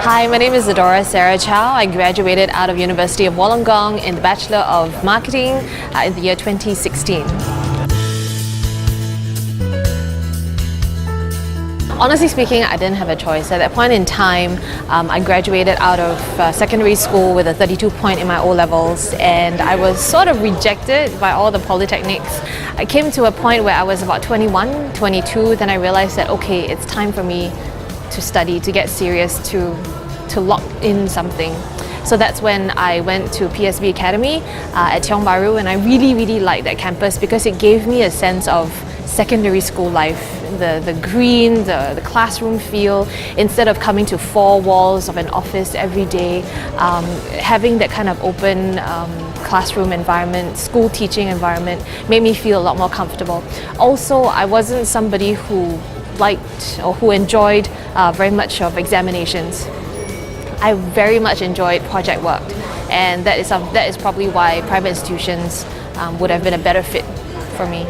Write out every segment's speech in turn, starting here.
Hi, my name is Adora Sarah Chou. I graduated out of University of Wollongong in the Bachelor of Marketing in the year 2016. Honestly speaking, I didn't have a choice. At that point in time, I graduated out of secondary school with a 32 point in my O-levels, and I was sort of rejected by all the polytechnics. I came to a point where I was about 21, 22, then I realized that okay, it's time for me to study, to get serious, to lock in something. So that's when I went to PSB Academy at Tiong Bahru, and I really liked that campus because it gave me a sense of secondary school life. The green, the classroom feel, instead of coming to four walls of an office every day, having that kind of open classroom environment, school teaching environment made me feel a lot more comfortable. Also, I wasn't somebody who liked or who enjoyed very much of examinations. I very much enjoyed project work, and that is probably why private institutions would have been a better fit for me.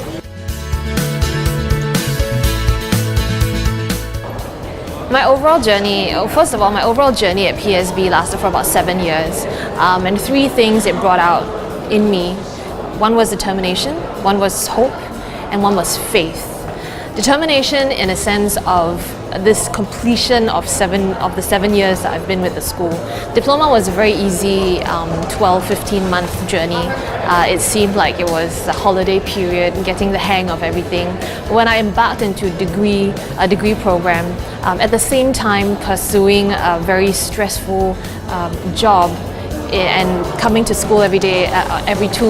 My overall journey, first of all, my overall journey at PSB lasted for about 7 years, and three things it brought out in me. One was determination, one was hope, and one was faith. Determination in a sense of this completion of the 7 years that I've been with the school. Diploma was a very easy 12-15 month journey. It seemed like it was a holiday period, getting the hang of everything. When I embarked into a degree program, at the same time pursuing a very stressful job and coming to school every day,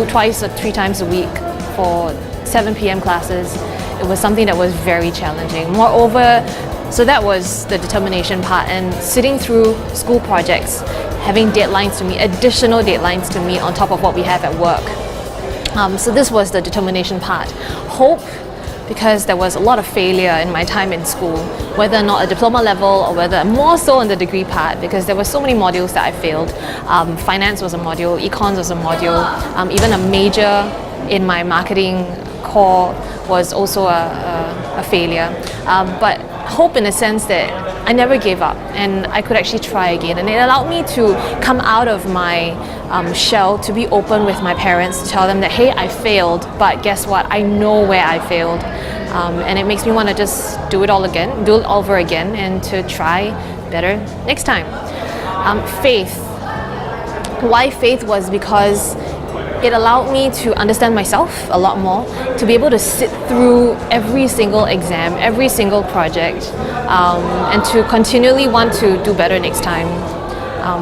twice or three times a week for 7 p.m. classes, it was something that was very challenging. Moreover, so that was the determination part, and sitting through school projects, having deadlines to meet, additional deadlines to meet on top of what we have at work. So this was the determination part. Hope, because there was a lot of failure in my time in school, whether or not a diploma level or whether more so on the degree part, because there were so many modules that I failed. Finance was a module, econs was a module, even a major in my marketing core was also a failure. But hope in a sense that I never gave up and I could actually try again, and it allowed me to come out of my shell, to be open with my parents, to tell them that hey, I failed, but guess what, I know where I failed, and it makes me want to just do it all over again and to try better next time. Faith. Why faith was because it allowed me to understand myself a lot more, to be able to sit through every single exam, every single project, and to continually want to do better next time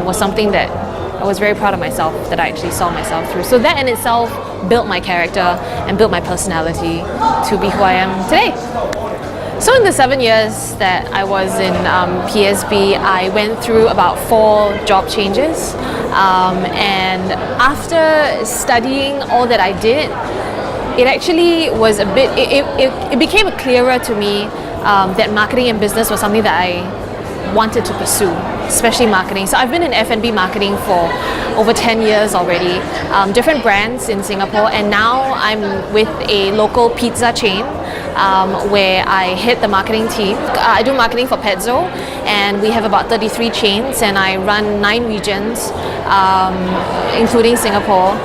was something that I was very proud of myself, that I actually saw myself through. So that in itself built my character and built my personality to be who I am today. So in the 7 years that I was in PSB, I went through about 4 job changes, and after studying all that I did, it actually was a bit, it became clearer to me that marketing and business was something that I wanted to pursue, especially marketing. So I've been in F&B marketing for over 10 years already, different brands in Singapore, and now I'm with a local pizza chain where I head the marketing team. I do marketing for Pezzo, and we have about 33 chains, and I run 9 regions, including Singapore.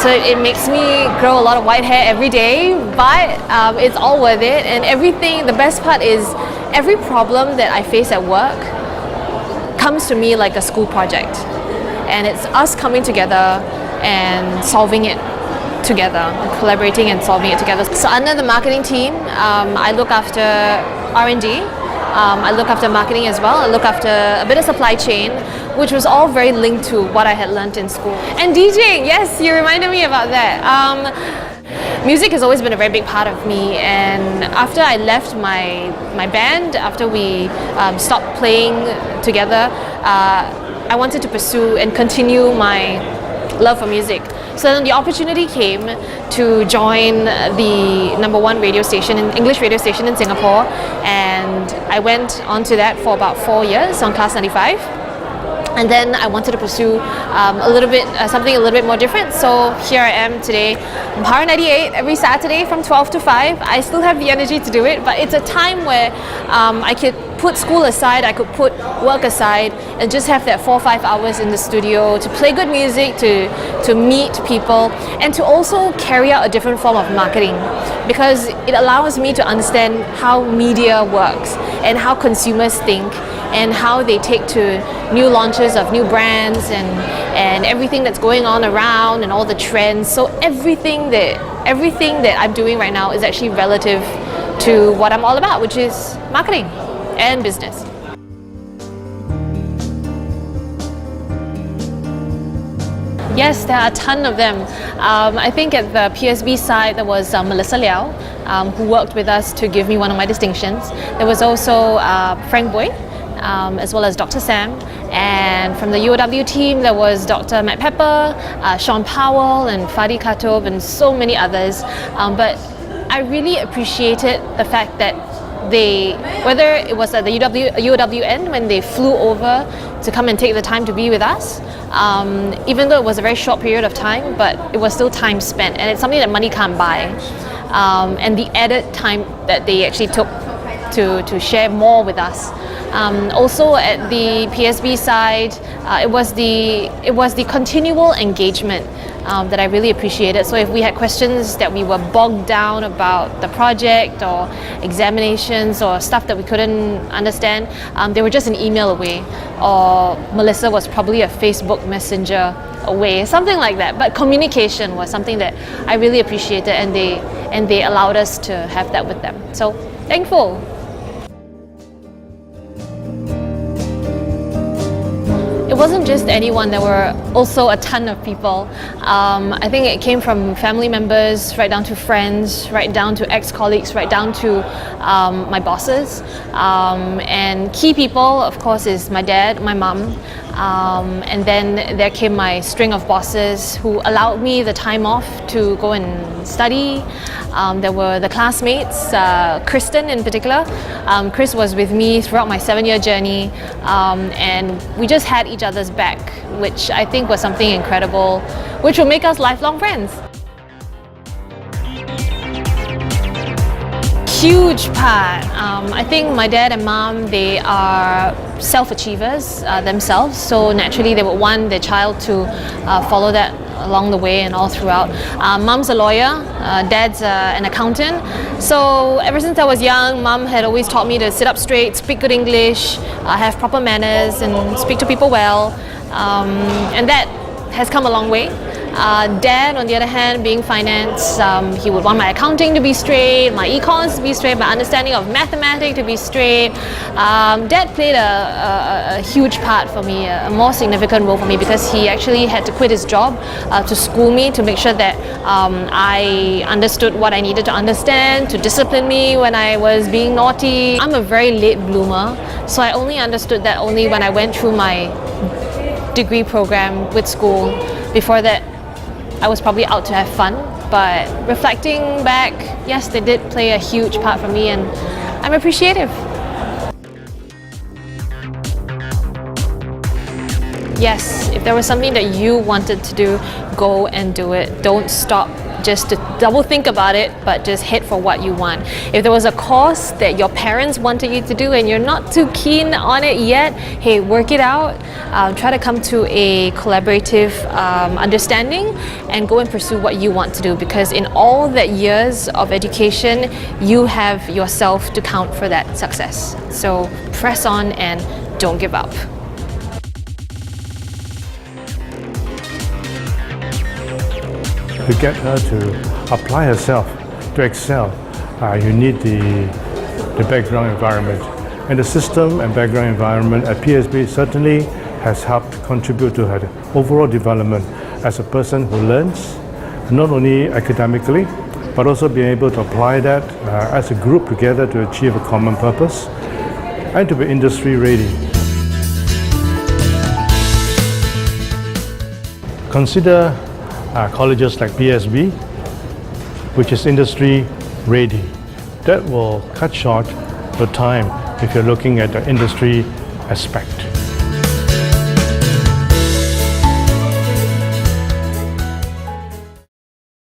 So it makes me grow a lot of white hair every day, but it's all worth it. And everything, the best part is every problem that I face at work comes to me like a school project. And it's us coming together and solving it together, collaborating and solving it together. So under the marketing team, I look after R&D, I look after marketing as well, I look after a bit of supply chain, which was all very linked to what I had learnt in school. And DJing, yes, you reminded me about that. Music has always been a very big part of me, and after I left my band, after we stopped playing together, I wanted to pursue and continue my love for music. So then the opportunity came to join the #1 radio station, English radio station in Singapore, and I went on to that for about 4 years on Class 95. And then I wanted to pursue something a little bit more different. So here I am today, Power 98 every Saturday from 12 to 5. I still have the energy to do it, but it's a time where I could put school aside, I could put work aside and just have that 4 or 5 hours in the studio to play good music, to meet people, and to also carry out a different form of marketing, because it allows me to understand how media works and how consumers think and how they take to new launches of new brands and everything that's going on around and all the trends. So everything that I'm doing right now is actually relative to what I'm all about, which is marketing and business. Yes, there are a ton of them. I think at the PSB side there was Melissa Liao, who worked with us to give me one of my distinctions. There was also Frank Boy, as well as Dr. Sam. And from the UOW team, there was Dr. Matt Pepper, Sean Powell, and Fadi Khatib, and so many others. But I really appreciated the fact that whether it was at the UOW end when they flew over to come and take the time to be with us, even though it was a very short period of time, but it was still time spent, and it's something that money can't buy. And the added time that they actually took to share more with us. Also at the PSB side, it was the continual engagement that I really appreciated. So if we had questions that we were bogged down about the project or examinations or stuff that we couldn't understand, they were just an email away, or Melissa was probably a Facebook Messenger away, something like that. But communication was something that I really appreciated, and they allowed us to have that with them. So thankful. It wasn't just anyone, there were also a ton of people. I think it came from family members, right down to friends, right down to ex-colleagues, right down to my bosses. And key people, of course, is my dad, my mum, and then there came my string of bosses who allowed me the time off to go and study. There were the classmates, Kristen in particular. Chris was with me throughout my 7-year journey, and we just had each other's back, which I think was something incredible, which will make us lifelong friends. Huge part. I think my dad and mom, they are self-achievers themselves, so naturally they would want their child to follow that along the way and all throughout. Mom's a lawyer, dad's an accountant, so ever since I was young, mom had always taught me to sit up straight, speak good English, have proper manners, and speak to people well, and that has come a long way. Dad, on the other hand, being finance, he would want my accounting to be straight, my econs to be straight, my understanding of mathematics to be straight. Dad played a huge part for me, a more significant role for me, because he actually had to quit his job to school me, to make sure that I understood what I needed to understand, to discipline me when I was being naughty. I'm a very late bloomer, so I only understood that only when I went through my degree program with school. Before that, I was probably out to have fun, but reflecting back, yes, they did play a huge part for me, and I'm appreciative. Yes, if there was something that you wanted to do, go and do it. Don't stop just to double think about it, but just hit for what you want. If there was a course that your parents wanted you to do and you're not too keen on it yet, hey, work it out. Try to come to a collaborative understanding and go and pursue what you want to do, because in all that years of education, you have yourself to count for that success. So press on and don't give up. To get her to apply herself, to excel, you need the background environment. And the system and background environment at PSB certainly has helped contribute to her overall development as a person who learns, not only academically, but also being able to apply that as a group together to achieve a common purpose and to be industry ready. Consider colleges like PSB, which is industry ready. That will cut short the time if you're looking at the industry aspect.